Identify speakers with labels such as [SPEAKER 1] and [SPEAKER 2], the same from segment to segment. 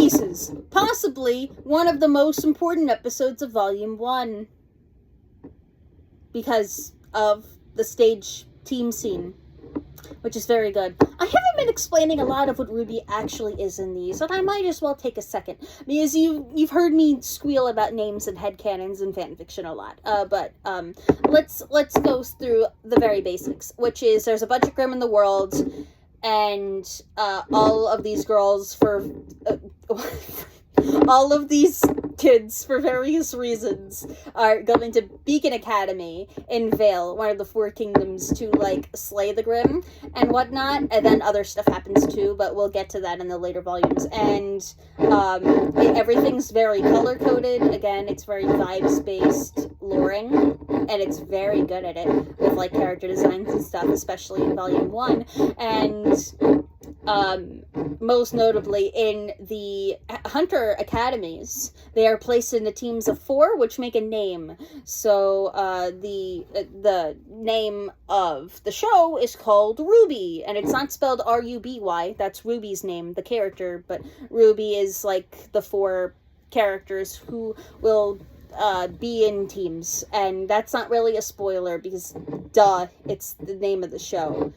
[SPEAKER 1] pieces. Possibly one of the most important episodes of Volume 1. Because of the stage team scene. Which is very good. I haven't been explaining a lot of what RWBY actually is in these, and I might as well take a second. Because you've heard me squeal about names and headcanons and fanfiction a lot. But let's go through the very basics. Which is, there's a bunch of Grimm in the world, and all of these girls all of these kids, for various reasons, are going to Beacon Academy in Vale, one of the Four Kingdoms, to, like, slay the Grimm and whatnot, and then other stuff happens too, but we'll get to that in the later volumes, and everything's very color-coded. Again, it's very vibes-based loring, and it's very good at it, with, like, character designs and stuff, especially in Volume 1, and most notably in the Hunter Academies, they are placed in the teams of 4, which make a name. So the name of the show is called RWBY, and it's not spelled R-U-B-Y. That's Ruby's name, the character, but RWBY is like the 4 characters who will be in teams, and that's not really a spoiler because, duh, it's the name of the show.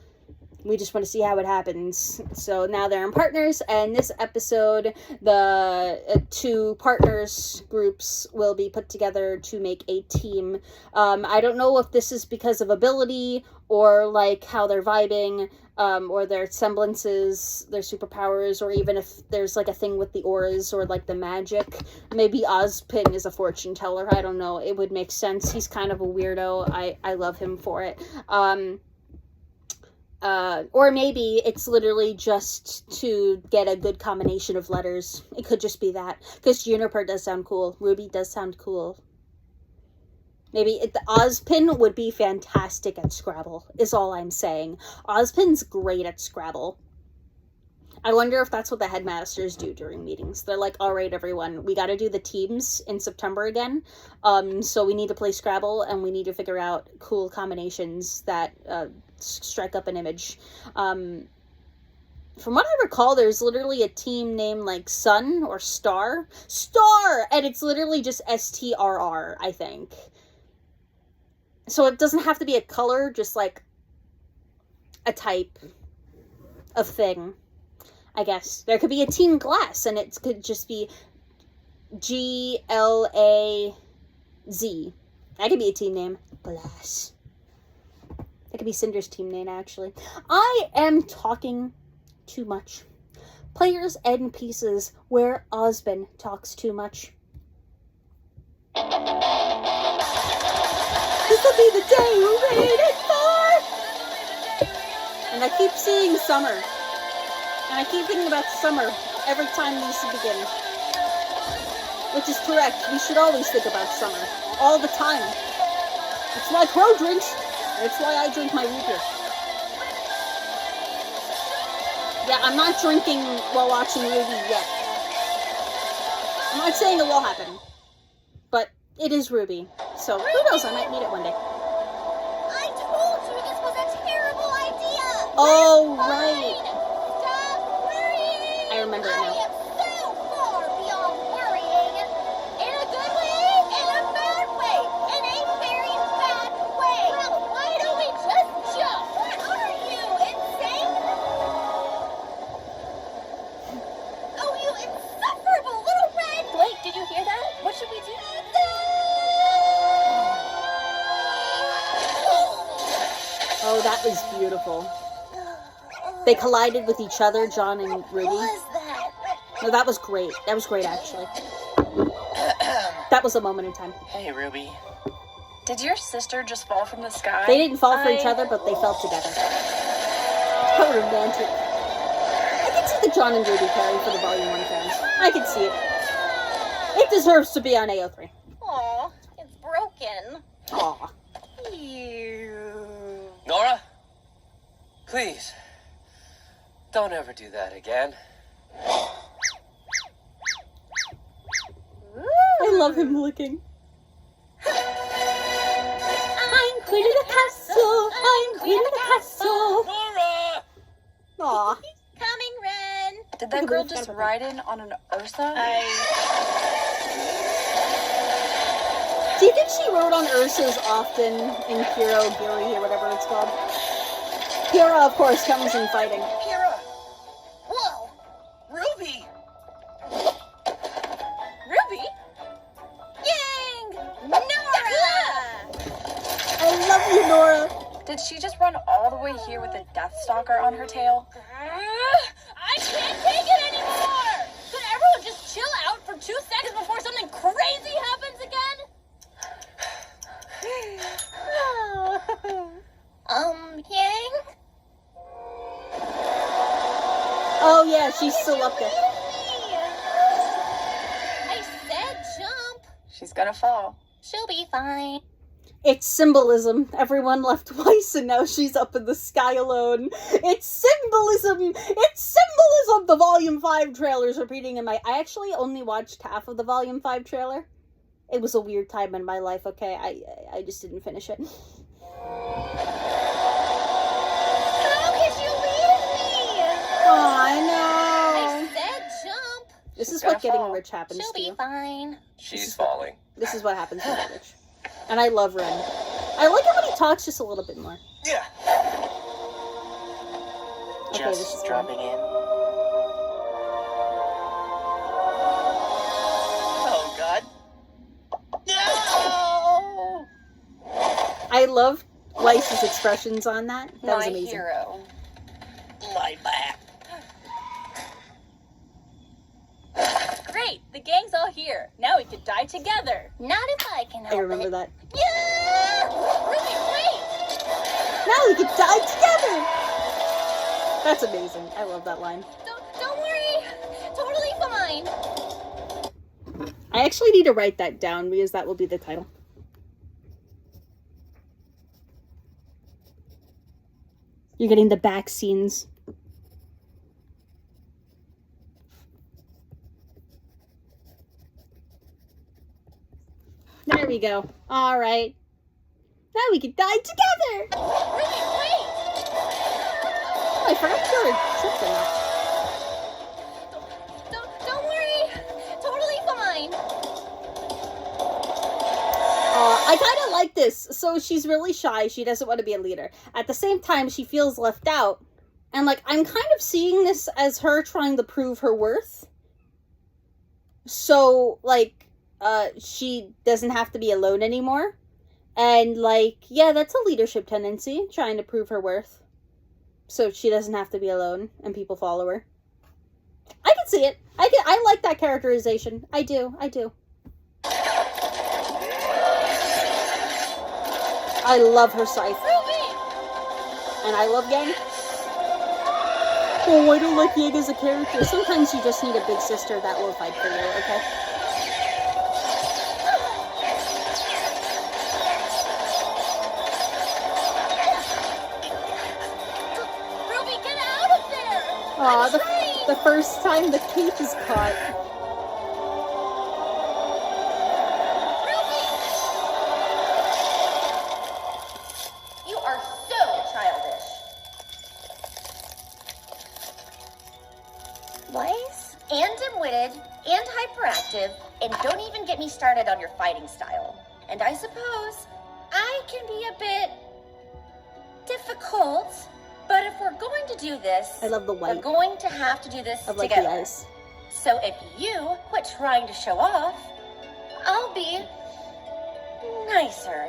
[SPEAKER 1] We just want to see how it happens. So now they're in partners, and this episode, the 2 partners groups will be put together to make a team. I don't know if this is because of ability, or like how they're vibing, or their semblances, their superpowers, or even if there's like a thing with the auras or like the magic. Maybe Ozpin is a fortune teller. I don't know. It would make sense. He's kind of a weirdo. I love him for it. Or maybe it's literally just to get a good combination of letters. It could just be that. Because Juniper does sound cool. RWBY does sound cool. Maybe the Ozpin would be fantastic at Scrabble, is all I'm saying. Ozpin's great at Scrabble. I wonder if that's what the headmasters do during meetings. They're like, alright everyone, we gotta do the teams in September again. So we need to play Scrabble, and we need to figure out cool combinations that, strike up an image. From what I recall, there's literally a team named, like, Sun or Star. Star! And it's literally just STRR, I think. So it doesn't have to be a color, just, like, a type of thing, I guess. There could be a team Glass, and it could just be Glaz. That could be a team name. Glass. That could be Cinder's team name, actually. I am talking too much. Players and pieces where Ozpin talks too much. This will be the day we waited for! And I keep seeing summer. And I keep thinking about summer every time these begin. Which is correct. We should always think about summer. All the time. It's why Crow drinks. It's why I drink my root beer. Yeah, I'm not drinking while watching RWBY yet. I'm not saying it will happen. But it is RWBY. So who knows, I might need it one day.
[SPEAKER 2] I told you this was a terrible idea!
[SPEAKER 1] Oh, right.
[SPEAKER 2] Stop worrying!
[SPEAKER 1] I remember it now.
[SPEAKER 2] I am so far beyond worrying. In a good way, in a bad way, in a very bad way. Well, why don't we just jump? What are you, insane? Oh, you insufferable little red!
[SPEAKER 3] Wait, did you hear that? What should we do?
[SPEAKER 1] Oh, that was beautiful. They collided with each other, John and
[SPEAKER 2] What
[SPEAKER 1] RWBY.
[SPEAKER 2] was that?
[SPEAKER 1] No, that was great. That was great, actually. That was a moment in time.
[SPEAKER 4] Hey, Ruby.
[SPEAKER 3] Did your sister just fall from the sky?
[SPEAKER 1] They didn't fall for each other, but they fell together. How romantic. I can see the John and RWBY pairing for the Volume 1 fans. I can see it. It deserves to be on AO3.
[SPEAKER 2] Aw, it's broken.
[SPEAKER 1] Aw.
[SPEAKER 2] Ew.
[SPEAKER 4] Nora? Please. Don't ever do that again.
[SPEAKER 1] I love him licking. I'm queen of the castle. I'm queen of the castle.
[SPEAKER 4] Nora!
[SPEAKER 1] Aw.
[SPEAKER 2] Coming, Ren.
[SPEAKER 3] Did that girl just ride in on an Ursa?
[SPEAKER 1] Do you think she rode on Ursas often in Hero, Giri, or whatever it's called? Hera, of course, comes in fighting.
[SPEAKER 4] Kira! Whoa! Ruby!
[SPEAKER 3] Ruby?
[SPEAKER 2] Yang! Nora!
[SPEAKER 1] I love you, Nora.
[SPEAKER 3] Did she just run all the way here with a Deathstalker on her tail?
[SPEAKER 2] I can't take it anymore! Could everyone just chill out for 2 seconds before something crazy happens again? Yang?
[SPEAKER 1] Oh yeah, she's still up there.
[SPEAKER 2] I said jump.
[SPEAKER 3] She's gonna fall.
[SPEAKER 2] She'll be fine.
[SPEAKER 1] It's symbolism. Everyone left twice and now she's up in the sky alone. It's symbolism! It's symbolism! The Volume 5 trailer's repeating in my... I actually only watched half of the Volume 5 trailer. It was a weird time in my life, okay? I just didn't finish it.
[SPEAKER 2] How could you leave me?
[SPEAKER 1] Oh, I
[SPEAKER 2] I
[SPEAKER 1] know.
[SPEAKER 2] said jump.
[SPEAKER 1] This is
[SPEAKER 3] gonna
[SPEAKER 1] what getting
[SPEAKER 3] fall.
[SPEAKER 1] rich happens
[SPEAKER 2] She'll
[SPEAKER 1] to
[SPEAKER 2] be
[SPEAKER 1] you.
[SPEAKER 2] fine.
[SPEAKER 4] She's falling.
[SPEAKER 1] This is what happens when you're rich. And I love Ren. I like it when he talks just a little bit more.
[SPEAKER 4] Yeah.
[SPEAKER 1] Okay, this is
[SPEAKER 4] Just
[SPEAKER 1] fun.
[SPEAKER 4] dropping in. Oh, God. No!
[SPEAKER 1] I love Weiss's expressions on that. That was
[SPEAKER 3] My
[SPEAKER 1] amazing.
[SPEAKER 3] hero.
[SPEAKER 4] My back.
[SPEAKER 3] Great, the gang's all here. Now we could die together.
[SPEAKER 2] Not if I can help
[SPEAKER 1] I remember
[SPEAKER 2] it.
[SPEAKER 1] that.
[SPEAKER 2] Yeah! Ruby, wait!
[SPEAKER 1] Now we can die together! That's amazing. I love that line.
[SPEAKER 2] Don't worry. Totally fine.
[SPEAKER 1] I actually need to write that down because that will be the title. You're getting the back scenes. There we go. All right. Now we can die together.
[SPEAKER 2] Ruby, wait!
[SPEAKER 1] Oh, I forgot to trip them.
[SPEAKER 2] Don't worry. Totally fine.
[SPEAKER 1] I kind of like this. So she's really shy. She doesn't want to be a leader. At the same time, she feels left out. And, like, I'm kind of seeing this as her trying to prove her worth. So, like, she doesn't have to be alone anymore. And, like, yeah, that's a leadership tendency, trying to prove her worth. So she doesn't have to be alone and people follow her. I can see it. I like that characterization. I do. I love her scythe.
[SPEAKER 2] Ruby!
[SPEAKER 1] And I love Yang. Oh, I don't like Yang as a character. Sometimes you just need a big sister that will fight for you, okay?
[SPEAKER 2] Ruby, get out of there!
[SPEAKER 1] Aw,
[SPEAKER 2] I'm trying.
[SPEAKER 1] the first time the cape is caught.
[SPEAKER 2] Ruby! You are so childish. Wise and dim-witted and hyperactive, and don't even get me started on your fighting style. And I suppose I can be a bit difficult, but if we're going to do this,
[SPEAKER 1] I love the
[SPEAKER 2] we're
[SPEAKER 1] white.
[SPEAKER 2] going to have to do this
[SPEAKER 1] I like
[SPEAKER 2] together.
[SPEAKER 1] the ice.
[SPEAKER 2] So if you quit trying to show off, I'll be nicer.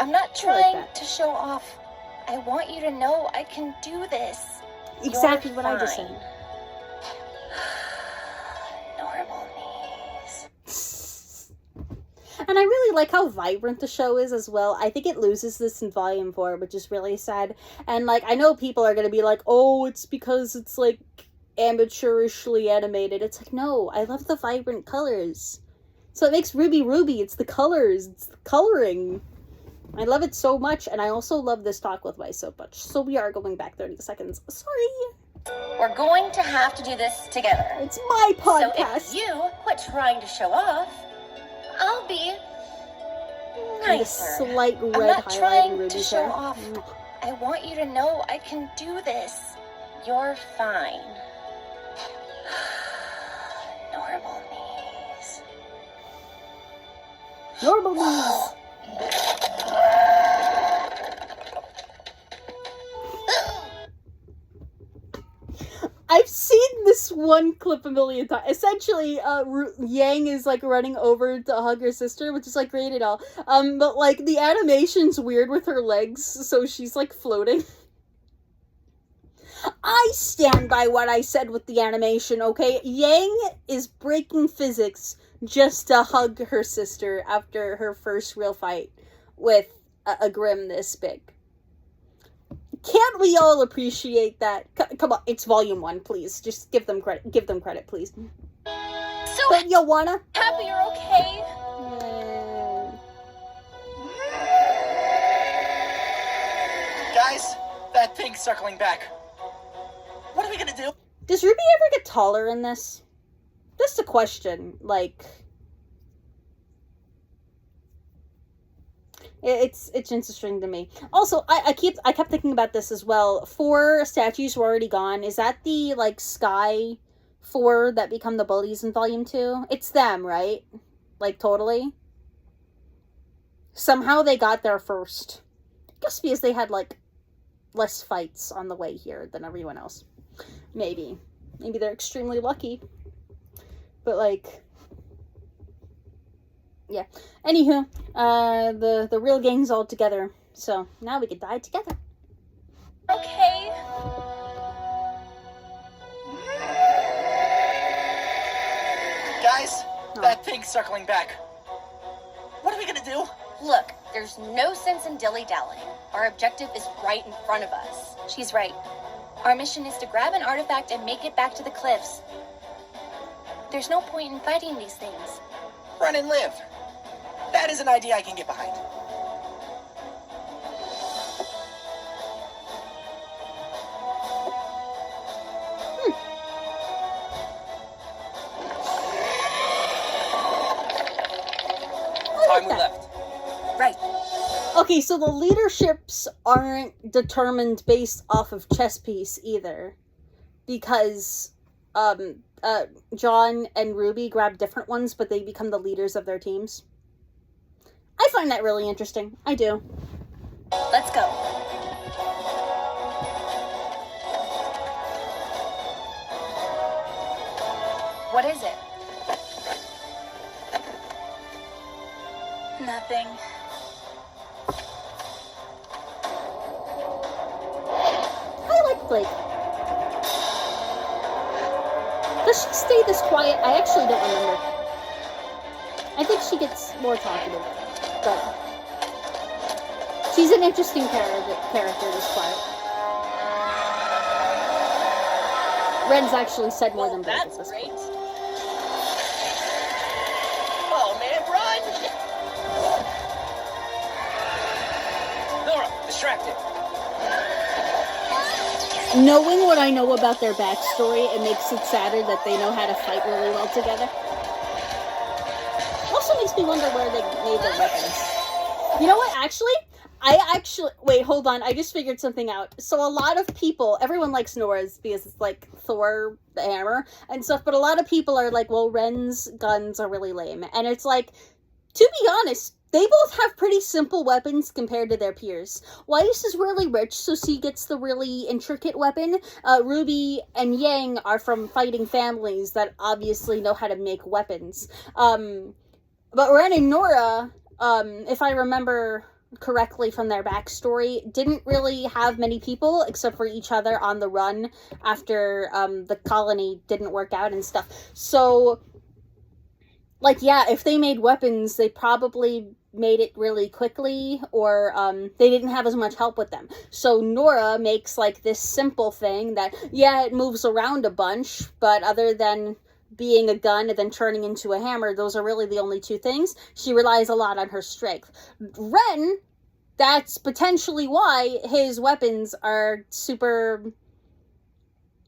[SPEAKER 2] I'm not
[SPEAKER 1] I like
[SPEAKER 2] trying
[SPEAKER 1] that.
[SPEAKER 2] to show off. I want you to know I can do this.
[SPEAKER 1] Exactly
[SPEAKER 2] You're
[SPEAKER 1] what I just
[SPEAKER 2] fine.
[SPEAKER 1] said.
[SPEAKER 2] Normal knees.
[SPEAKER 1] And I really like how vibrant the show is as well. I think it loses this in Volume 4, which is really sad. And, like, I know people are gonna be like, oh, it's because it's, like, amateurishly animated. It's like, no, I love the vibrant colors. So it makes Ruby Ruby. It's the colors. It's the coloring. I love it so much, and I also love this talk with Weiss so much. So we are going back 30 seconds. Sorry.
[SPEAKER 2] We're going to have to do this together.
[SPEAKER 1] It's my
[SPEAKER 2] So
[SPEAKER 1] podcast.
[SPEAKER 2] if you quit trying to show off, I'll be
[SPEAKER 1] And the
[SPEAKER 2] nicer.
[SPEAKER 1] slight
[SPEAKER 2] I'm
[SPEAKER 1] red
[SPEAKER 2] not
[SPEAKER 1] highlight in
[SPEAKER 2] trying to
[SPEAKER 1] Ruby's
[SPEAKER 2] show
[SPEAKER 1] hair.
[SPEAKER 2] off. I want you to know I can do this. You're fine.
[SPEAKER 3] Normal knees.
[SPEAKER 1] Normal knees. I've seen this one clip a million times. Essentially, Yang is like running over to hug her sister, which is like great and all. But like the animation's weird with her legs, so she's like floating. I stand by what I said with the animation, okay? Yang is breaking physics just to hug her sister after her first real fight with a Grimm this big. Can't we all appreciate that? Come on, it's volume 1, please. Just give them credit. Give them credit, please.
[SPEAKER 3] So
[SPEAKER 1] But you wanna?
[SPEAKER 3] happy you're okay.
[SPEAKER 4] Guys, that thing's circling back. What are we gonna do?
[SPEAKER 1] Does Ruby ever get taller in this? Just a question. Like, it's interesting to me. Also, I kept thinking about this as well. 4 statues were already gone. Is that the like Sky 4 that become the bullies in Volume 2? It's them, right? Like totally. Somehow they got there first. I guess because they had like less fights on the way here than everyone else. Maybe they're extremely lucky. But like, yeah. Anywho, the real gang's all together, so now we can die together.
[SPEAKER 3] Okay.
[SPEAKER 4] Guys, that thing's circling back. What are we gonna do?
[SPEAKER 3] Look, there's no sense in dilly-dallying. Our objective is right in front of us. She's right. Our mission is to grab an artifact and make it back to the cliffs. There's no point in fighting these things.
[SPEAKER 4] Run and live. That is an idea I can get behind. Time left.
[SPEAKER 3] Right.
[SPEAKER 1] Okay, so the leaderships aren't determined based off of chess piece either, because John and Ruby grab different ones, but they become the leaders of their teams. I find that really interesting. I do.
[SPEAKER 3] Let's go. What is it? Nothing.
[SPEAKER 1] I like Blake. Does she stay this quiet? I actually don't remember. I think she gets more talkative, but she's an interesting character this part. Ren's actually said more than Blake at
[SPEAKER 3] That's
[SPEAKER 1] this
[SPEAKER 3] great.
[SPEAKER 1] point.
[SPEAKER 4] Oh man, run! Nora, distracted.
[SPEAKER 1] Knowing what I know about their backstory, it makes it sadder that they know how to fight really well together. Also makes me wonder where they made their weapons. You know what, wait, hold on, I just figured something out. So a lot of people, everyone likes Nora's because it's like Thor, the hammer, and stuff, but a lot of people are like, well, Ren's guns are really lame. And it's like, to be honest, they both have pretty simple weapons compared to their peers. Weiss is really rich, so she gets the really intricate weapon. Ruby and Yang are from fighting families that obviously know how to make weapons. But Ren and Nora, if I remember correctly from their backstory, didn't really have many people except for each other on the run after the colony didn't work out and stuff. So, like, yeah, if they made weapons, they probably made it really quickly, or they didn't have as much help with them. So Nora makes like this simple thing that, yeah, it moves around a bunch, but other than being a gun and then turning into a hammer, those are really the only two things. She relies a lot on her strength. Ren, that's potentially why his weapons are super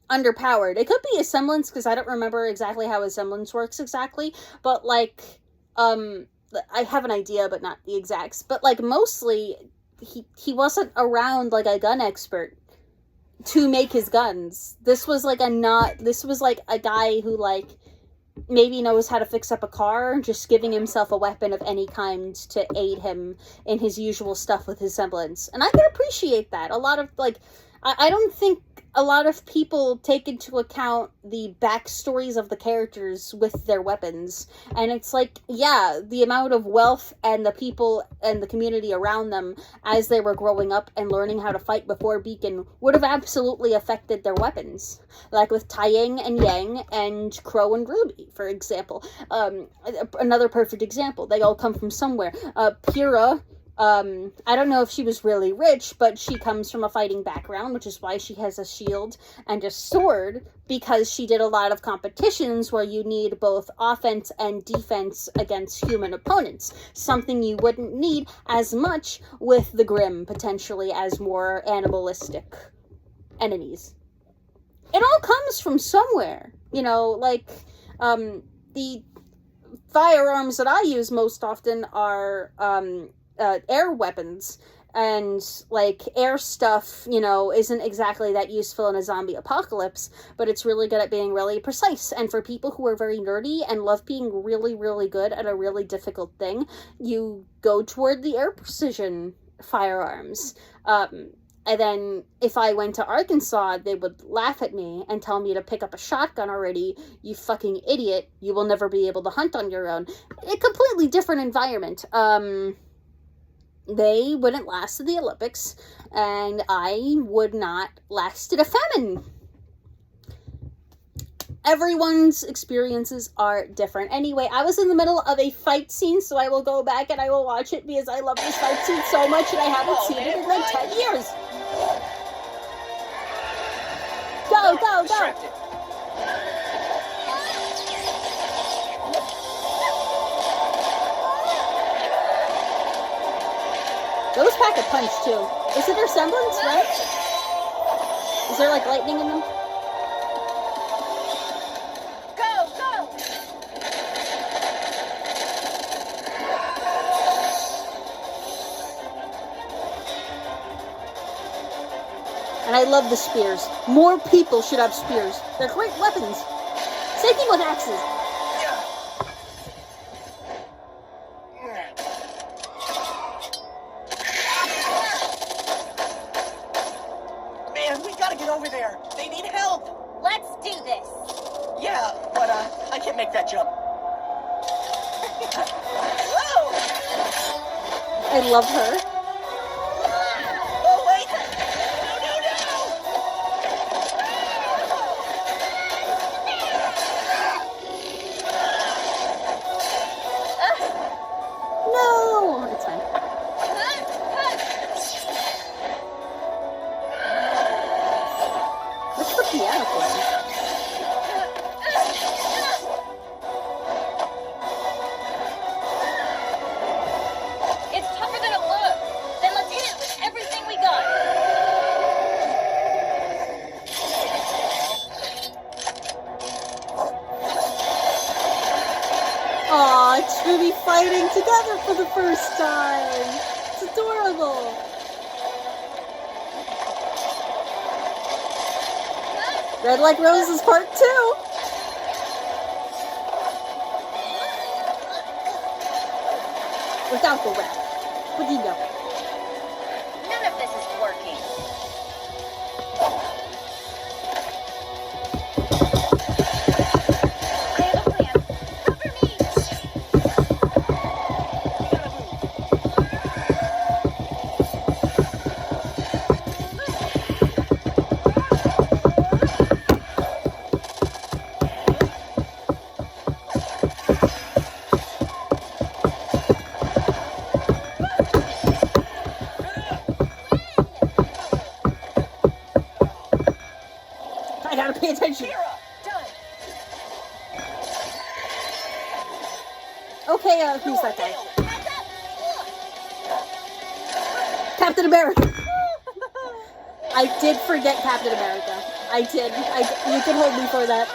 [SPEAKER 1] underpowered. It could be a semblance, because I don't remember exactly how a semblance works exactly, but like, I have an idea, but not the exacts. But like, mostly, he wasn't around like a gun expert. to make his guns. This was like a guy who like maybe knows how to fix up a car, just giving himself a weapon of any kind to aid him in his usual stuff with his semblance. And I can appreciate that. A lot of, like, I don't think a lot of people take into account the backstories of the characters with their weapons. And it's like, yeah, the amount of wealth and the people and the community around them as they were growing up and learning how to fight before Beacon would have absolutely affected their weapons. Like with Taiying and Yang and Crow and Ruby, for example. Another perfect example. They all come from somewhere. Pyrrha, I don't know if she was really rich, but she comes from a fighting background, which is why she has a shield and a sword, because she did a lot of competitions where you need both offense and defense against human opponents. Something you wouldn't need as much with the Grimm, potentially, as more animalistic enemies. It all comes from somewhere, you know, like, the firearms that I use most often are, air weapons, and like air stuff, you know, isn't exactly that useful in a zombie apocalypse, but it's really good at being really precise. And for people who are very nerdy and love being really, really good at a really difficult thing, you go toward the air precision firearms. And then if I went to Arkansas, they would laugh at me and tell me to pick up a shotgun already. You fucking idiot. You will never be able to hunt on your own. A completely different environment. They wouldn't last at the Olympics, and I would not last at a famine. Everyone's experiences are different. Anyway, I was in the middle of a fight scene, so I will go back and I will watch it because I love this fight scene so much and I haven't seen it in like 10 years. Go, go, go! Those pack a punch, too. Is it their semblance, right? Is there, like, lightning in them?
[SPEAKER 2] Go, go!
[SPEAKER 1] And I love the spears. More people should have spears. They're great weapons. Same thing with axes.
[SPEAKER 4] Over there. They need help.
[SPEAKER 2] Let's do this.
[SPEAKER 4] Yeah, but I can't make that jump. Whoa!
[SPEAKER 1] I love her.
[SPEAKER 4] Oh wait!
[SPEAKER 1] No, it's fine. What's the piano playing?
[SPEAKER 2] It's tougher than it looks. Then let's hit it with everything we got.
[SPEAKER 1] Aw, it's Ruby fighting together for the first time. It's adorable. Red Like Roses Part 2. Without the red. But you know.
[SPEAKER 2] None of this is working. I have a plan. Cover me.
[SPEAKER 1] I gotta pay attention. Okay, who's that guy? Captain America. I did forget Captain America. I did. You can hold me for that.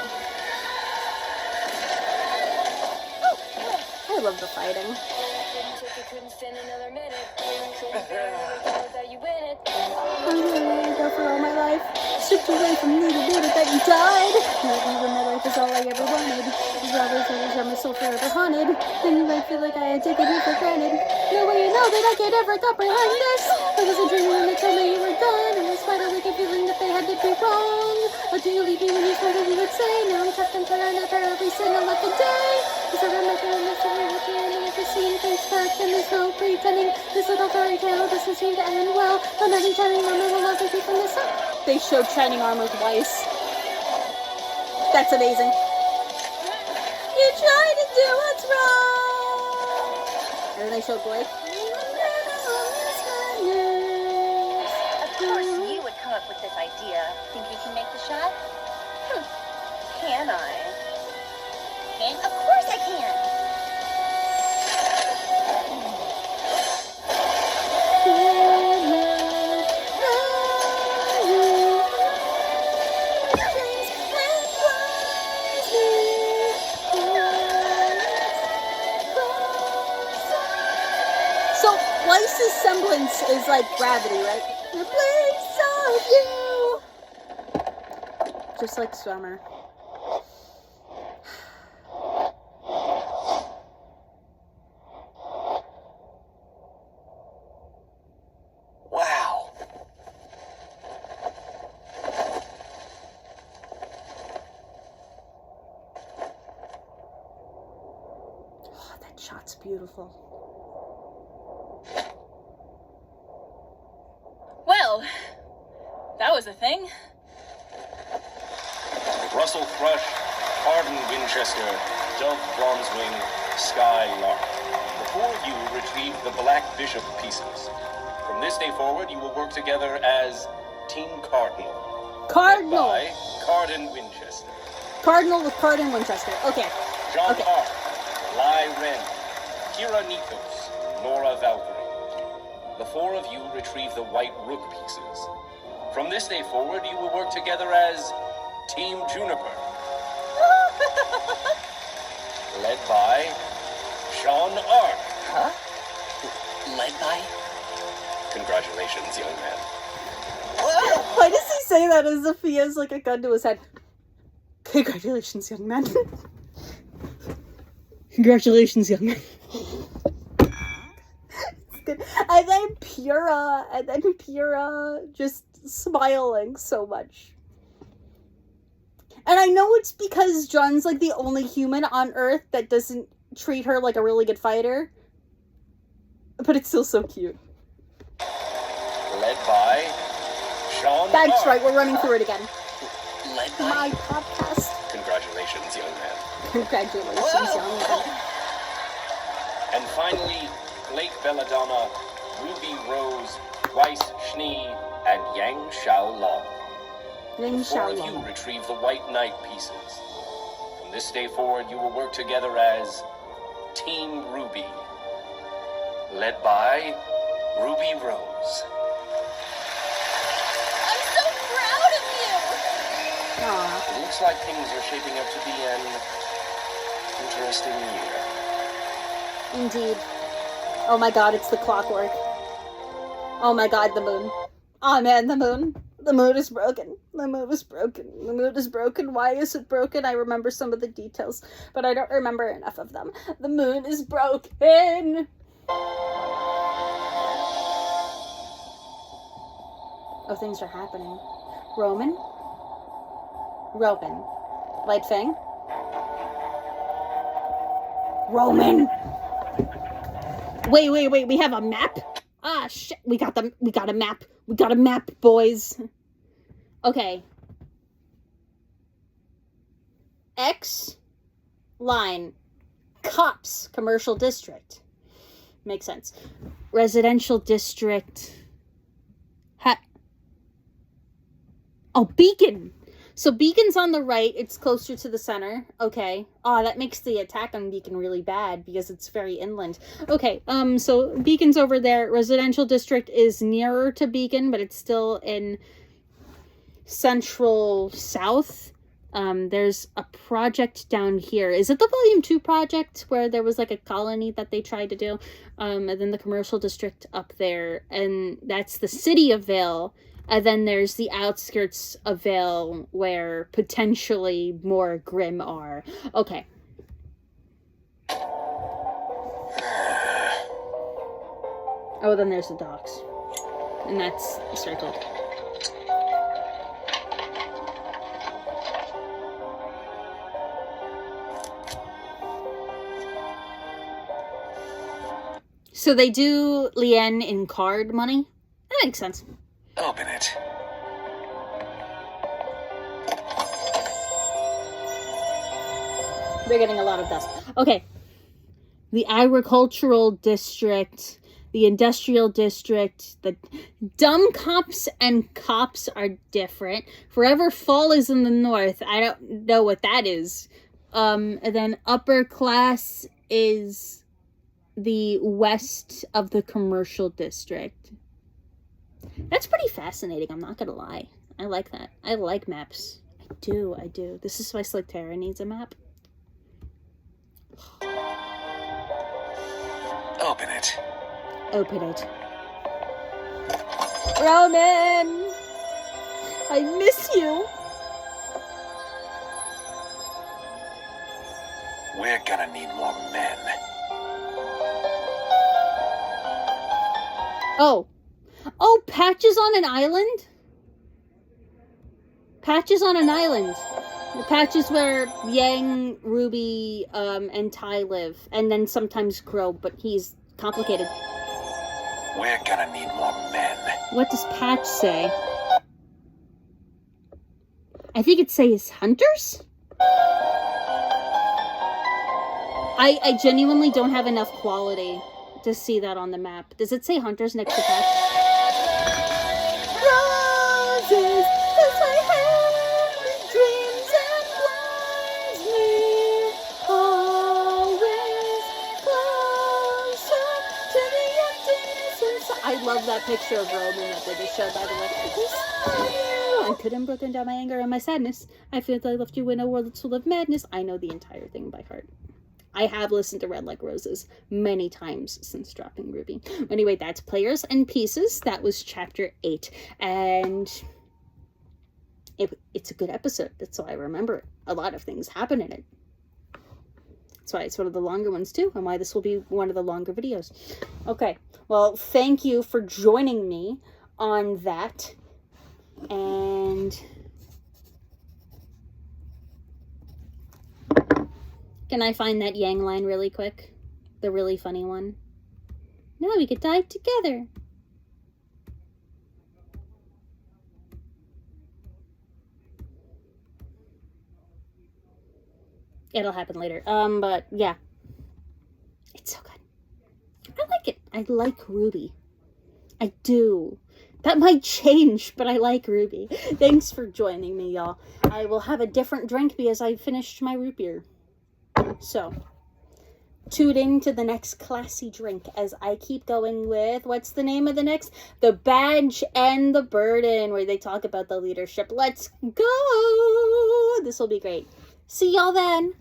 [SPEAKER 1] I love the fighting.
[SPEAKER 5] couldn't stand another minute. That you win it.
[SPEAKER 1] I'm gonna go for all my life. Stripped away from me to do it that you died. Not even my life is all I ever wanted. These robbers are my soul forever haunted. Then you might feel like I had taken you for granted. No way you know that I could ever comprehend this. I wasn't dreaming when they told me you were gone. And despite a wicked feeling that they had to be wrong. What do you leave me when you told me you would say? Now I'm trapped and trying to bear every single lucky day. Cause I'm making a mess of me with the ending of the scene. Face back and there's no pretending. This little fairy tale doesn't seem to end well. But every shining moment will love you from this up. They showed Shining Armor twice. That's amazing. You try to do what's wrong. And then they showed Blake.
[SPEAKER 3] Of course you would come up with this idea. Think you can make the shot? Can I? Of course I can.
[SPEAKER 1] So, Weiss's semblance is like gravity, right? The place of you! Just like Summer.
[SPEAKER 4] Wow.
[SPEAKER 1] Oh, that shot's beautiful.
[SPEAKER 6] Well, that was a thing.
[SPEAKER 7] Russell Thrush, Arden Winchester, Dove Bronzewing, Sky Lark. The four of you retrieved the Black Bishop pieces. From this day forward, you will work together as Team Cardinal.
[SPEAKER 1] Cardinal!
[SPEAKER 7] By Carden Winchester.
[SPEAKER 1] Cardinal with Cardin Winchester. Okay.
[SPEAKER 7] John
[SPEAKER 1] Okay.
[SPEAKER 7] Ark, Lai Ren, Kira Nikos, Nora Valkyrie. The four of you retrieve the White Rook pieces. From this day forward, you will work together as Team Juniper. Led by Sean Ark.
[SPEAKER 4] Huh? Led by?
[SPEAKER 7] Congratulations, young man.
[SPEAKER 1] Why does he say that as if he has like a gun to his head? Congratulations, young man. Congratulations, young man. It's good. And then Pura just smiling so much. And I know it's because John's like the only human on Earth that doesn't treat her like a really good fighter. But it's still so cute.
[SPEAKER 7] Led by Sean
[SPEAKER 1] That's
[SPEAKER 7] Ark.
[SPEAKER 1] right, we're running through it again.
[SPEAKER 4] Led by?
[SPEAKER 1] My podcast.
[SPEAKER 7] Congratulations, young man.
[SPEAKER 1] Congratulations, young man.
[SPEAKER 7] And finally, Blake Belladonna, Ruby Rose, Weiss Schnee, and Yang Xiaolong.
[SPEAKER 1] Ling
[SPEAKER 7] The four of you
[SPEAKER 1] Xiaolong.
[SPEAKER 7] retrieve the White Knight pieces. From this day forward, you will work together as Team Ruby. Led by Ruby Rose.
[SPEAKER 2] I'm so proud of you!
[SPEAKER 1] Aw.
[SPEAKER 7] It looks like things are shaping up to be an interesting year.
[SPEAKER 1] Indeed. Oh my god, it's the clockwork. Oh my god, the moon. Oh man, the moon. The moon is broken. The moon is broken. The moon is broken. Why is it broken? I remember some of the details, but I don't remember enough of them. The moon is broken! Oh, things are happening. Roman? Light Fang? Roman! Wait, we have a map? Ah, shit, we got a map. We got a map, boys. Okay. X line. Cops, commercial district. Makes sense. Residential district. Oh, Beacon! So Beacon's on the right, it's closer to the center. Okay. Oh, that makes the attack on Beacon really bad because it's very inland. Okay, so Beacon's over there. Residential district is nearer to Beacon, but it's still in central south. There's a project down here. Is it the Volume 2 project where there was like a colony that they tried to do? And then the commercial district up there. And that's the city of Vale. And then there's the outskirts of Vale where potentially more Grimm are. Okay. Oh, then there's the docks. And that's circled. So they do Lien in card money? That makes sense.
[SPEAKER 7] Open it.
[SPEAKER 1] They're getting a lot of dust. Okay. The agricultural district, the industrial district, the dumb cops and cops are different. Forever Fall is in the north. I don't know what that is. And then upper class is the west of the commercial district. That's pretty fascinating, I'm not gonna lie. I like that. I like maps. I do. This is why Slicktera needs a map.
[SPEAKER 7] Open it.
[SPEAKER 1] Open it. Roman! I miss you!
[SPEAKER 7] We're gonna need more men.
[SPEAKER 1] Oh. Oh, Patch is on an island? Patch is on an island. The Patch is where Yang, Ruby, and Ty live. And then sometimes Crow, but he's complicated.
[SPEAKER 7] We're gonna need more men.
[SPEAKER 1] What does Patch say? I think it says hunters? I genuinely don't have enough quality to see that on the map. Does it say hunters next to Patch? Roses, as I have dreams and flies me always closer to the emptiness inside. I love that picture of Roman that they just showed, by the way. I couldn't broken down my anger and my sadness. I feel that I left you in a world that's full of madness. I know the entire thing by heart. I have listened to Red Like Roses many times since dropping Ruby. Anyway, that's Players and Pieces. That was chapter 8. And it's a good episode. That's why I remember it. A lot of things happen in it. That's why it's one of the longer ones too, and why this will be one of the longer videos. Okay, well, thank you for joining me on that. And can I find that Yang line really quick? The really funny one. Now we could die together. It'll happen later. But yeah. It's so good. I like it. I like Ruby. I do. That might change, but I like Ruby. Thanks for joining me, y'all. I will have a different drink because I finished my root beer. So, tune in to the next classy drink as I keep going with, what's the name of the next? The Badge and the Burden, where they talk about the leadership. Let's go! This will be great. See y'all then.